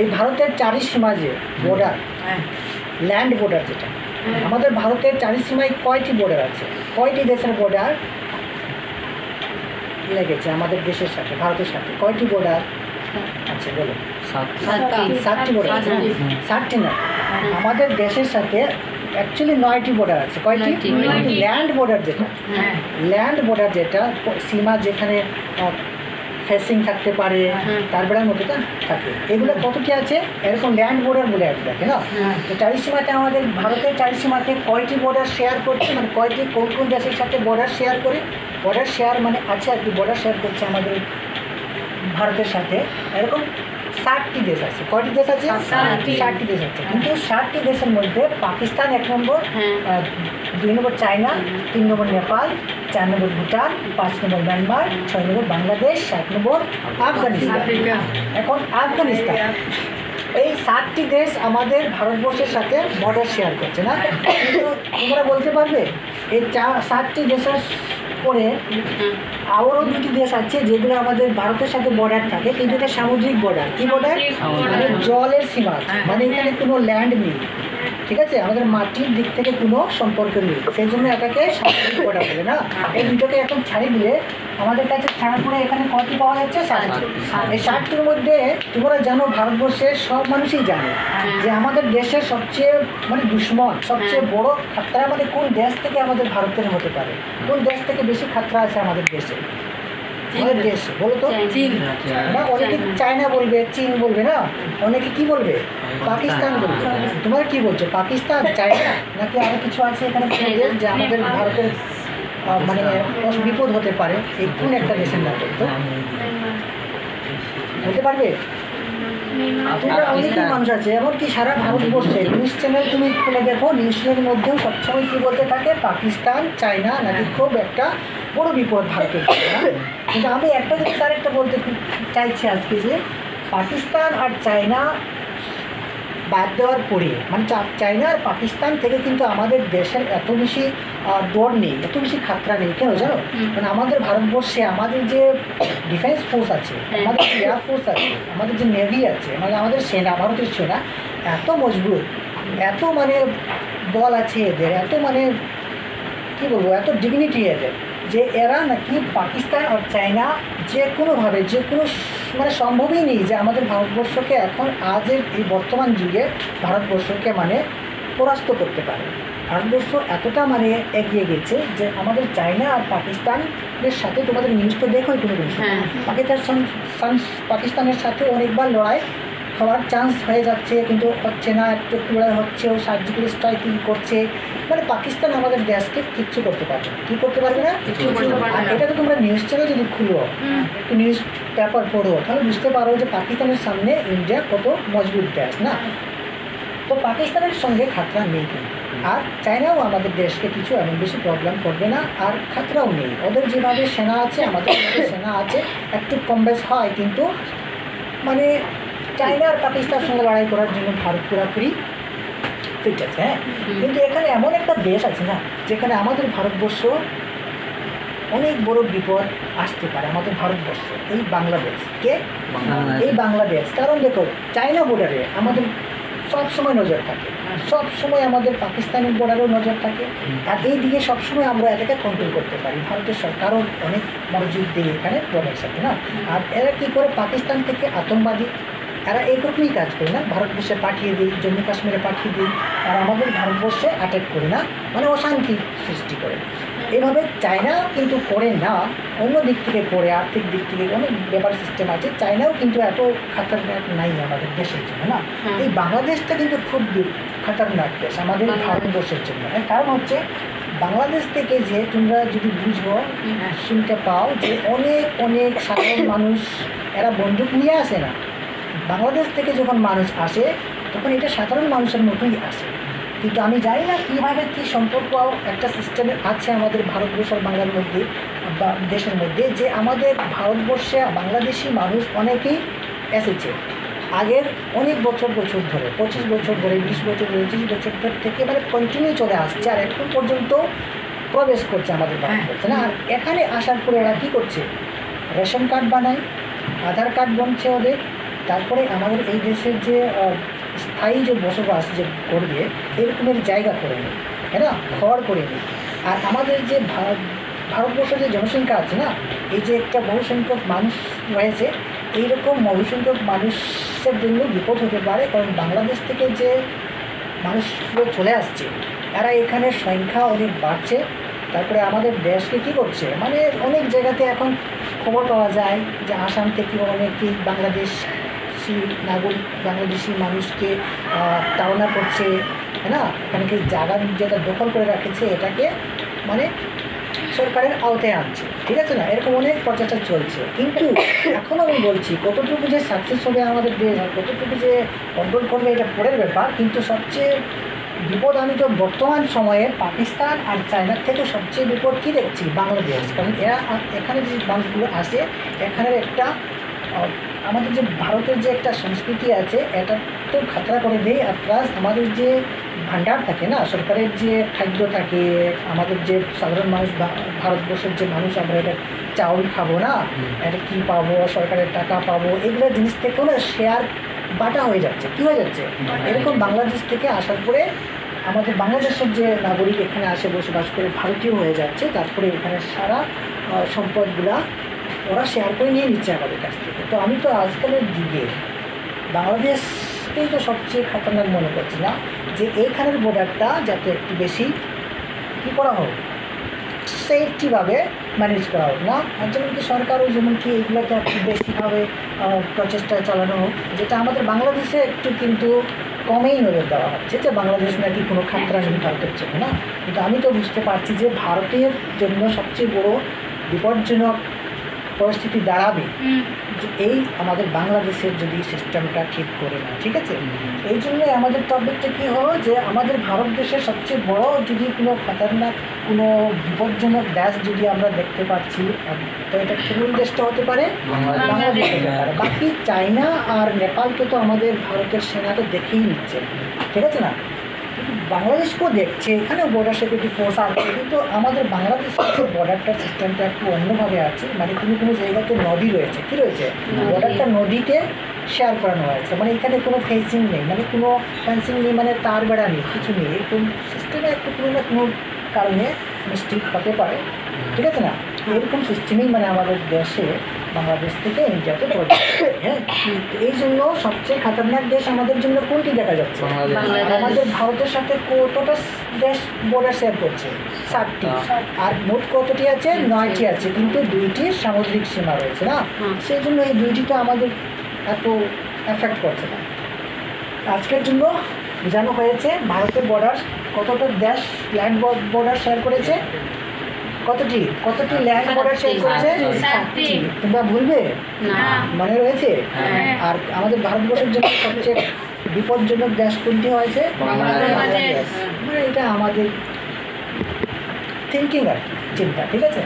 এই ভারতের চারি সীমা যে বর্ডার, ল্যান্ড বর্ডার যেটা, আমাদের ভারতের চারি সীমায় কয়টি বর্ডার আছে? কয়টি দেশের বর্ডার লেগেছে আমাদের দেশের সাথে, ভারতের সাথে কয়টি বর্ডার আছে বলো? 7টি বর্ডার আছে। 7টি না, আমাদের দেশের সাথে অ্যাকচুয়ালি 9টি বর্ডার আছে। কয়টি? ল্যান্ড বর্ডার যেটা, ল্যান্ড বর্ডার যেটা সীমা যেখানে ফেসিং থাকতে পারে, তারপরে মধ্যে থাকে, এগুলো কতটি আছে? এরকম ল্যান্ড বর্ডার বলে একটা থাকে না। তো চারি সীমাতে আমাদের ভারতের চারি সীমাতে কয়টি বর্ডার শেয়ার করছে, মানে কয়টি কোন কোন দেশের সাথে বর্ডার শেয়ার করে? বর্ডার শেয়ার মানে আছে আর কি, বর্ডার শেয়ার করছে আমাদের ভারতের সাথে এরকম 7টি দেশ আছে। কয়টি দেশ আছে? 7টি দেশ আছে। কিন্তু 7টি দেশের মধ্যে পাকিস্তান 1 নম্বর, 2 নম্বর চায়না, 3 নম্বর নেপাল, 4 নম্বর ভুটান, 5 নম্বর মিয়ানমার, 6 নম্বর বাংলাদেশ, 7 নম্বর আফগানিস্তান। এখন আফগানিস্তান, এই 7টি দেশ আমাদের ভারতবর্ষের সাথে বর্ডার শেয়ার করছে না। কিন্তু তোমরা বলতে পারবে এই 7টি দেশের পরে আরও 2টি দেশ আছে যেগুলো আমাদের ভারতের সাথে বর্ডার থাকে, কিন্তু এটা সামুদ্রিক বর্ডার। কি বর্ডার? মানে জলের সীমা আছে, মানে এখানে কোনো ল্যান্ড নেই, ঠিক আছে, আমাদের মাটির দিক থেকে কোনো সম্পর্ক নেই, সেই জন্য এটাকে সামুদ্রিক বর্ডার বলে না। এই দুটোকে এখন ছাড়িয়ে দিলে আমাদের কাছে ছাড়ার পরে এখানে কয়টি পাওয়া যাচ্ছে? 7টি। এই 7টির মধ্যে তোমরা জানো, ভারতবর্ষের সব মানুষই জানে যে আমাদের দেশের সবচেয়ে মানে দুশ্মন, সবচেয়ে বড় খাতরা মানে কোন দেশ থেকে আমাদের ভারতের হতে পারে? কোন দেশ থেকে বেশি খাতরা আছে আমাদের দেশে? আমাদের দেশে বলো তো। না, অনেকে চায়না বলবে, চীন বলবে, না অনেকে কি বলবে? পাকিস্তান বলবে। তোমরা কি বলছো? পাকিস্তান, চায়না, নাকি আরো কিছু আছে এখানে যে আমাদের ভারতের মানে বিপদ হতে পারে? এই কোন একটা দেশের নাম বলতো? বলতে পারবে? তোমরা অনেকেই মানুষ আছে, এমনকি সারা ভারতবর্ষে নিউজ চ্যানেল তুমি খুলে দেখো, নিউজ চ্যানেলের মধ্যেও সবসময় কী বলতে থাকে? পাকিস্তান, চায়না নাকি খুব একটা বড় বিপদ ভারতের। কিন্তু আমি একটা জিনিস আরেকটা বলতে চাইছি আজকে, যে পাকিস্তান আর চায়না বাদ দেওয়ার পরে, মানে চায়না আর পাকিস্তান থেকে কিন্তু আমাদের দেশের এত বেশি ডর নেই, এত বেশি খাতরা নেই। কেন জানো? মানে আমাদের ভারতবর্ষে আমাদের যে ডিফেন্স ফোর্স আছে, আমাদের এয়ার ফোর্স আছে, আমাদের যে নেভি আছে, মানে আমাদের সেনা, ভারতের সেনা এত মজবুত, এত মানে বল আছে এদের, এত মানে কী বলবো, এত ডিগনিটি এদের, যে এরা নাকি পাকিস্তান আর চায়না যে কোনোভাবে, যে কোনো মানে সম্ভবই নেই যে আমাদের ভারতবর্ষকে এখন আজের এই বর্তমান যুগে ভারতবর্ষকে মানে পরাস্ত করতে পারে। ভারতবর্ষ এতটা মানে এগিয়ে গেছে যে আমাদের চায়না আর পাকিস্তানের সাথে, তোমাদের নিউজ তো দেখোই কোনো কিছু, পাকিস্তানের সাথে অনেকবার লড়াই হওয়ার চান্স হয়ে যাচ্ছে, কিন্তু হচ্ছে না, একটু একটু লড়াই হচ্ছে, ও সার্জিক্যাল স্ট্রাইকিং করছে, মানে পাকিস্তান আমাদের দেশকে কিচ্ছু করতে পারবে না। কী করতে পারবে না? এটা তো তোমরা নিউজ চ্যানেল যদি খুলো, একটু নিউজ পেপার পড়ো, তাহলে বুঝতে পারো যে পাকিস্তানের সামনে ইন্ডিয়া কত মজবুত দেশ না। তো পাকিস্তানের সঙ্গে খাতরা নেই কিন্তু, আর চায়নাও আমাদের দেশকে কিছু এমন বেশি প্রবলেম করবে না, আর খাতরাও নেই। ওদের যেভাবে সেনা আছে, আমাদের সেনা আছে, একটু কম বেশ হয়, কিন্তু মানে চায়না আর পাকিস্তানের সঙ্গে লড়াই করার জন্য ভারত পুরোপুরি ফিট আছে। হ্যাঁ, কিন্তু এখানে এমন একটা দেশ আছে না, যেখানে আমাদের ভারতবর্ষ অনেক বড় বিপদ আসতে পারে। আমাদের ভারতবর্ষ, এই বাংলাদেশ, কে? এই বাংলাদেশ। কারণ দেখো, চায়না বর্ডারে আমাদের সবসময় নজর থাকে, সবসময় আমাদের পাকিস্তানের বর্ডারেও নজর থাকে, আর এই দিকে সবসময় আমরা এটাকে কন্ট্রোল করতে পারি। ভারতের সরকারও অনেক মনোযোগ দিয়ে এখানে বর্ডার সাথে না। আর এরা কী করে? পাকিস্তান থেকে আতঙ্কবাদী এরা এইরকমই কাজ করে না, ভারতবর্ষে পাঠিয়ে দিই, জম্মু কাশ্মীরে পাঠিয়ে দিই, আর আমাদের ভারতবর্ষে অ্যাটাক করে না, মানে অশান্তি সৃষ্টি করে। এভাবে চায়না কিন্তু করে না, অন্য দিক থেকে করে, আর্থিক দিক থেকে অনেক ব্যাপার সিস্টেম আছে। চায়নাও কিন্তু এত খাতারনাক নাই আমাদের দেশের জন্য না। এই বাংলাদেশটা কিন্তু খুব খাতারনাক দেশ আমাদের ভারতবর্ষের জন্য। কারণ হচ্ছে বাংলাদেশ থেকে যে তোমরা যদি বুঝো, শুনতে পাও যে অনেক অনেক সাধারণ মানুষ এরা বন্দুক নিয়ে আসে না। বাংলাদেশ থেকে যখন মানুষ আসে তখন এটা সাধারণ মানুষের মতোই আসে, কিন্তু আমি জানি না কীভাবে কী সম্পর্ক একটা সিস্টেমে আছে আমাদের ভারতবর্ষ আর বাংলার মধ্যে বা দেশের মধ্যে, যে আমাদের ভারতবর্ষে বাংলাদেশি মানুষ অনেকেই এসেছে আগের অনেক বছর ধরে, 25 বছর ধরে, 20 বছর, 25 বছর থেকে মানে কন্টিনিউ চলে আসছে, আর এখন পর্যন্ত প্রবেশ করছে আমাদের ভারতবর্ষে না। আর এখানে আসার পরে ওরা কী করছে? রেশন কার্ড বানায়, আধার কার্ড বনছে ওদের, তারপরে আমাদের এই দেশের যে স্থায়ী যে বসবাস যে করবে এরকমের জায়গা করে নেই, তাই না, ঘর করে নেই। আর আমাদের যে ভারতবর্ষের যে জনসংখ্যা আছে না, এই যে একটা বহুসংখ্যক মানুষ রয়েছে, এইরকম বহুসংখ্যক মানুষের জন্য বিপদ হতে পারে। কারণ বাংলাদেশ থেকে যে মানুষগুলো চলে আসছে এরা এখানে সংখ্যা অনেক বাড়ছে। তারপরে আমাদের দেশকে কী করছে, মানে অনেক জায়গাতে এখন খবর পাওয়া যায় যে আসাম থেকে অনেকেই বাংলাদেশি নাগরিক বাংলাদেশি মানুষকে তাড়না করছে, তাই না, এখানকে জায়গা যেটা দখল করে রাখেছে এটাকে মানে সরকারের আওতায় আনছে, ঠিক আছে না, এরকম অনেক প্রচেষ্টা চলছে। কিন্তু এখন আমি বলছি কতটুকু যে সাকসেস হবে আমাদের দেশ আর কতটুকু যে কন্ট্রোল করবে এটা পরের ব্যাপার। কিন্তু সবচেয়ে বিপদ আমি তো বর্তমান সময়ে পাকিস্তান আর চায়নার থেকে সবচেয়ে বিপদ কী দেখছি, বাংলাদেশ। কারণ এরা এখানে যে মানুষগুলো আসে এখানের একটা আমাদের যে ভারতের যে একটা সংস্কৃতি আছে এটা তো খাতরা করে দেয়। আর প্লাস আমাদের যে ভাণ্ডার থাকে না, সরকারের যে খাদ্য থাকে, আমাদের যে সাধারণ মানুষ ভারতবর্ষের যে মানুষ আমরা এটা চাউল খাবো না, এটা কী পাবো, সরকারের টাকা পাবো, এগুলো জিনিস থেকেও না শেয়ার বাটা হয়ে যাচ্ছে। কী হয়ে যাচ্ছে, এরকম বাংলাদেশ থেকে আসার পরে আমাদের বাংলাদেশের যে নাগরিক এখানে আসে বসবাস করে ভারতীয় হয়ে যাচ্ছে। তারপরে এখানে সারা সম্পদগুলা ওরা শেয়ার করে নিয়ে নিচ্ছে আমাদের কাছ থেকে। তো আমি তো আজকালের যুগে বাংলাদেশকেই তো সবচেয়ে খতরনাক মনে করছি না, যে এইখানের বর্ডারটা যাতে একটু বেশি কী করা হোক, সেফটিভাবে ম্যানেজ করা হোক না। আর যেমন কি সরকারও যেমন কি এইগুলোকে একটু বেশিভাবে প্রচেষ্টা চালানো হোক, যেটা আমাদের বাংলাদেশে একটু কিন্তু কমেই নজর দেওয়া হচ্ছে যে বাংলাদেশ নাকি কোনো খাতরা নেই ভারতের জন্য না। কিন্তু আমি তো বুঝতে পারছি যে ভারতের জন্য সবচেয়ে বড় বিপজ্জনক পরিস্থিতি দাঁড়াবে যে এই আমাদের বাংলাদেশের যদি সিস্টেমটা ঠিক করে না, ঠিক আছে। এই জন্যই আমাদের টপিকটা কী হলো যে আমাদের ভারত দেশের সবচেয়ে বড় যদি কোনো খতরনাক কোনো বিপজ্জনক দেশ যদি আমরা দেখতে পাচ্ছি তো এটা কোন দেশটা হতে পারে, বাংলাদেশ হতে পারে। বাকি চায়না আর নেপালকে তো আমাদের ভারতের সেনা তো দেখেই নিচ্ছে, ঠিক আছে না, বাংলাদেশকেও দেখছে, এখানেও বর্ডার সিকিউরিটি ফোর্স আছে। কিন্তু আমাদের বাংলাদেশের বর্ডারটার সিস্টেমটা একটু অন্যভাবে আছে, মানে কোনো জায়গাতে নদী রয়েছে, কী রয়েছে, বর্ডারটা নদীতে শেয়ার করানো হয়েছে, মানে এখানে কোনো ফেন্সিং নেই, মানে কোনো ফেন্সিং নেই, মানে তার বেড়া নেই, কিছু নেই। এরকম সিস্টেমে একটু কোনো না কোনো কারণে মিস্টেক হতে পারে, ঠিক আছে না। এরকম সিস্টেমেই মানে আমাদের দেশে বাংলাদেশ থেকে ইন্ডিয়াতে চলে। হ্যাঁ, এই জন্য সবচেয়ে খতরনাক দেশ আমাদের জন্য কোনটি দেখা যাচ্ছে, আমাদের ভারতের সাথে কতটা দেশ বর্ডার শেয়ার করছে, 7টি। আর মোট কতটি আছে, 9টি আছে, কিন্তু 2টি সামুদ্রিক সীমা রয়েছে না, সেই জন্য এই 2টিতে আমাদের এত এফেক্ট করছে না। আজকের জন্য বোঝানো হয়েছে ভারতের বর্ডার কতটা দেশ ল্যান্ড বর্ডার শেয়ার করেছে, কতটি ল্যান্ড বর্ডার শেয়ার করেছে, 7টি। তোমরা ভুলবে মনে রয়েছে। আর আমাদের ভারতবর্ষের জন্য সবচেয়ে বিপজ্জনক দেশ কোনটি হয়েছে, বাংলাদেশ। মানে এটা আমাদের থিঙ্কিং আর চিন্তা, ঠিক আছে।